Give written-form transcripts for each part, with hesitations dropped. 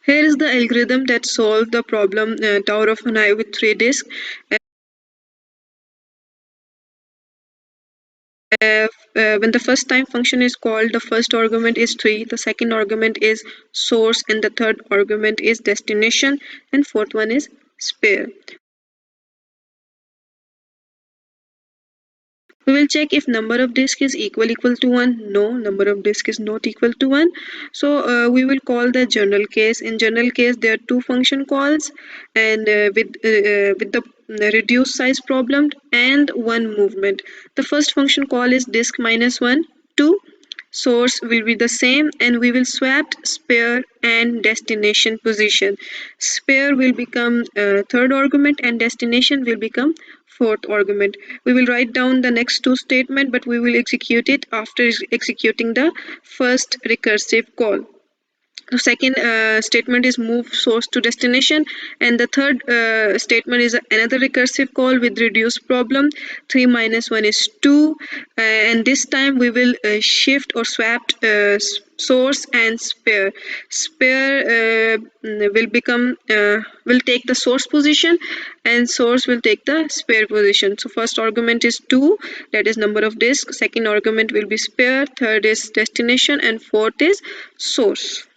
Here is the algorithm that solved the problem Tower of Hanoi with three disks. When the first time function is called, the first argument is 3, the second argument is source, and the third argument is destination, and fourth one is spare. We will check if number of disk is equal to 1. No, number of disk is not equal to 1. So we will call the general case. In general case, there are two function calls, and with the reduced size problem and one movement. The first function call is disk minus 1, 2. Source will be the same, and we will swap spare and destination position. Spare will become third argument and destination will become fourth argument. We will write down the next two statement, but we will execute it after executing the first recursive call. The second statement is move source to destination, and the third statement is another recursive call with reduced problem. 3 minus 1 is 2, and this time we will shift or swap source and spare. Spare will take the source position, and source will take the spare position. So first argument is 2, that is number of disks. Second argument will be spare, third is destination, and fourth is source.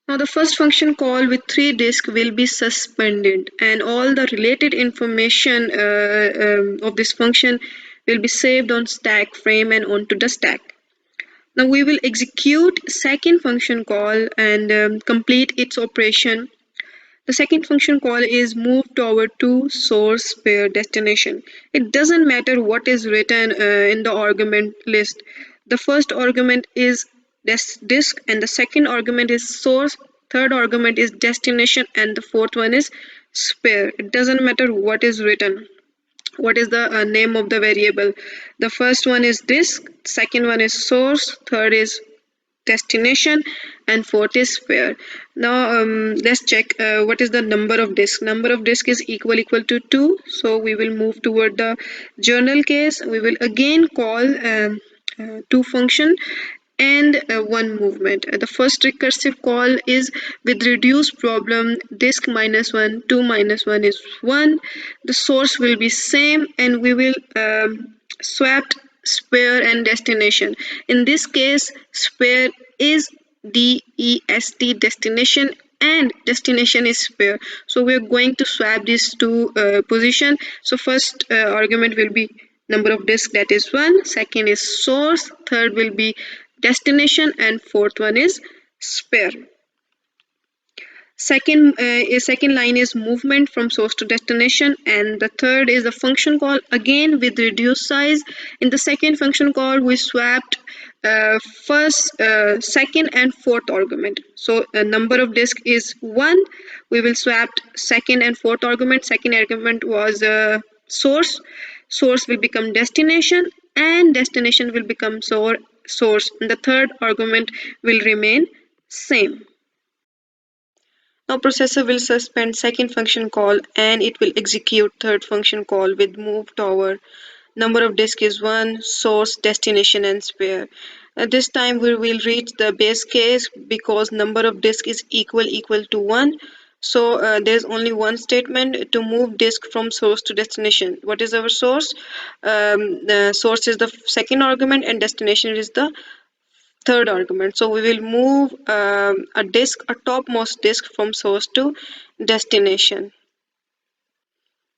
Now the first function call with three disks will be suspended, and all the related information of this function will be saved on stack frame and onto the stack. Now we will execute second function call and complete its operation. The second function call is move toward to source pair destination. It doesn't matter what is written in the argument list. The first argument is disk, and the second argument is source, third argument is destination, and the fourth one is spare. It doesn't matter what is written. What is the name of the variable? The first one is disk, second one is source, third is destination, and fourth is spare. Now let's check what is the number of disk. Number of disk is equal to 2, so we will move toward the journal case. We will again call two function and one movement. The first recursive call is with reduced problem disk minus 1, 2 minus 1 is 1. The source will be same, and we will swap spare and destination. In this case, spare is dest destination, and destination is spare. So we are going to swap these two position. So first argument will be number of disk, that is 1, second is source, third will be destination, and fourth one is spare. Second line is movement from source to destination, and the third is a function call again with reduced size. In the second function call, we swapped first, second, and fourth argument. So number of disk is 1. We will swap second and fourth argument. Second argument was source. Source will become destination, and destination will become source. And the third argument will remain same. Now processor will suspend second function call, and it will execute third function call with move tower. Number of disk is 1, source, destination, and spare. This time we will reach the base case because number of disk is equal to 1. So there's only one statement to move disk from source to destination. What is our source? The source is the second argument, and destination is the third argument. So we will move a topmost disk from source to destination.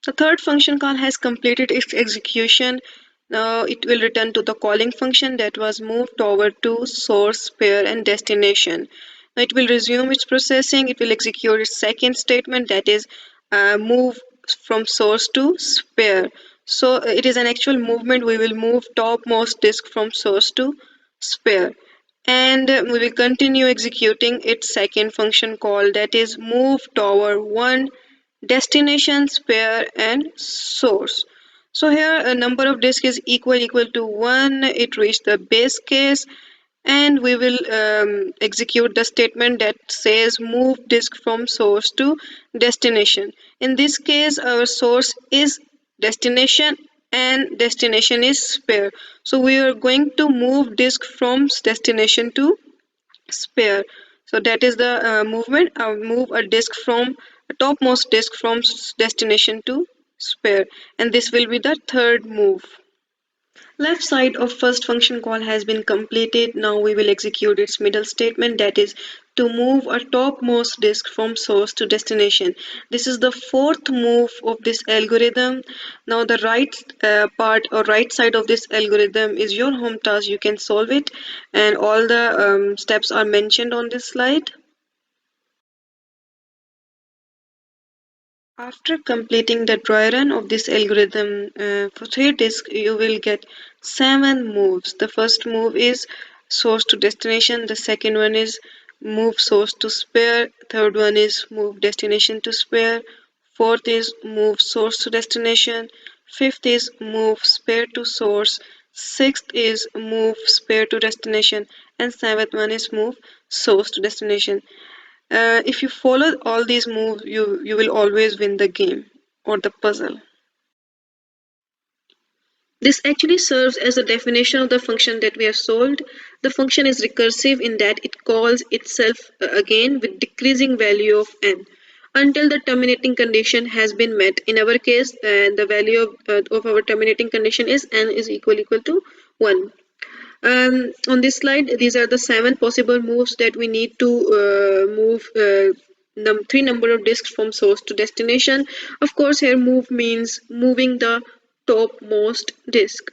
The third function call has completed its execution. Now it will return to the calling function that was moved over to source, pair, and destination. Now it will resume its processing. It will execute its second statement, that is move from source to spare. So it is an actual movement. We will move topmost disk from source to spare, and we will continue executing its second function call, that is move tower 1, destination, spare, and source. So here a number of disk is equal to 1. It reached the base case, and we will execute the statement that says move disk from source to destination. In this case, our source is destination and destination is spare. So we are going to move disk from destination to spare. So that is the movement. Move a disk from a topmost disk from destination to spare, and this will be the third move. Left side of first function call has been completed. Now we will execute its middle statement, that is to move a topmost disk from source to destination. This is the fourth move of this algorithm. Now the right part or right side of this algorithm is your home task. You can solve it, and all the steps are mentioned on this slide. After completing the dry run of this algorithm for three disks, you will get seven moves. The first move is source to destination, the second one is move source to spare, third one is move destination to spare, fourth is move source to destination, fifth is move spare to source, sixth is move spare to destination, and seventh one is move source to destination. If you follow all these moves, you will always win the game or the puzzle. This actually serves as a definition of the function that we have solved. The function is recursive in that it calls itself again with decreasing value of n until the terminating condition has been met. In our case, the value of our terminating condition is n is equal to 1. On this slide, these are the seven possible moves that we need to move three number of disks from source to destination. Of course, here move means moving the topmost disk.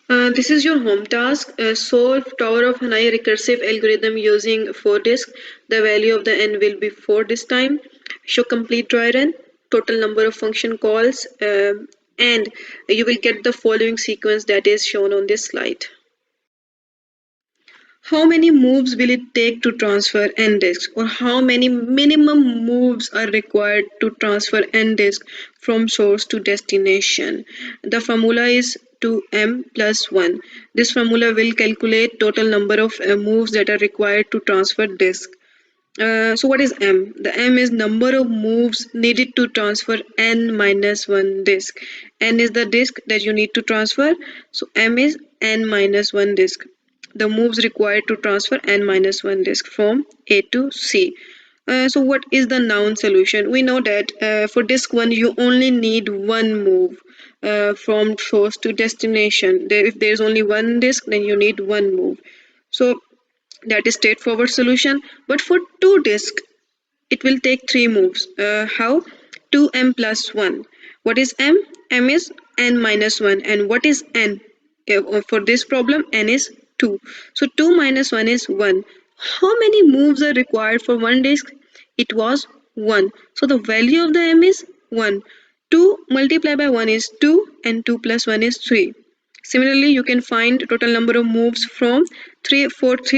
This is your home task. Solve Tower of Hanoi recursive algorithm using 4 disks. The value of the n will be 4 this time. Show complete dry run, total number of function calls, and you will get the following sequence that is shown on this slide. How many moves will it take to transfer n disks, or how many minimum moves are required to transfer n disk from source to destination? The formula is 2m plus 1. This formula will calculate total number of moves that are required to transfer disk. So what is m? The m is number of moves needed to transfer n minus 1 disk. N is the disk that you need to transfer. So m is n minus 1 disk. The moves required to transfer n minus 1 disk from A to C. So what is the noun solution? We know that for disk 1 you only need one move from source to destination. If there is only one disk, then you need one move. So that is straightforward solution. But for two disk, it will take three moves. How? 2m plus 1. What is m? M is n minus 1. And what is n? For this problem, n is 2. So 2 minus 1 is 1. How many moves are required for one disk? It was 1. So the value of the m is 1. 2 multiplied by 1 is 2, and 2 plus 1 is 3. Similarly, you can find total number of moves from 3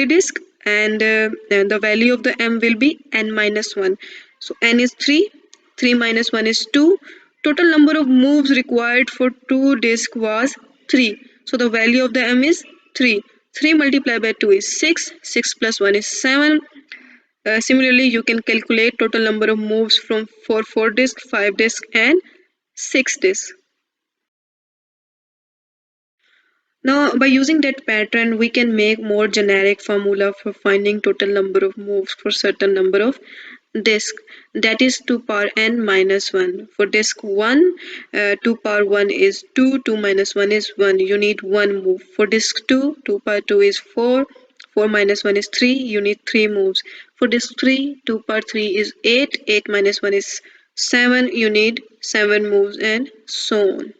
disk, and the value of the m will be n minus 1. So n is 3, 3 minus 1 is 2. Total number of moves required for 2 disk was 3. So the value of the m is 3. 3 multiplied by 2 is 6, 6 plus 1 is 7. Similarly, you can calculate total number of moves from 4 disk, 5 disk, and 6 disk. Now, by using that pattern, we can make more generic formula for finding total number of moves for certain number of disk. That is 2 power n minus 1. For disk 1, 2 power 1 is 2, 2 minus 1 is 1. You need one move. For disk 2, 2 power 2 is 4, 4 minus 1 is 3. You need 3 moves. For disk 3, 2 power 3 is 8, 8 minus 1 is 7. You need 7 moves, and so on.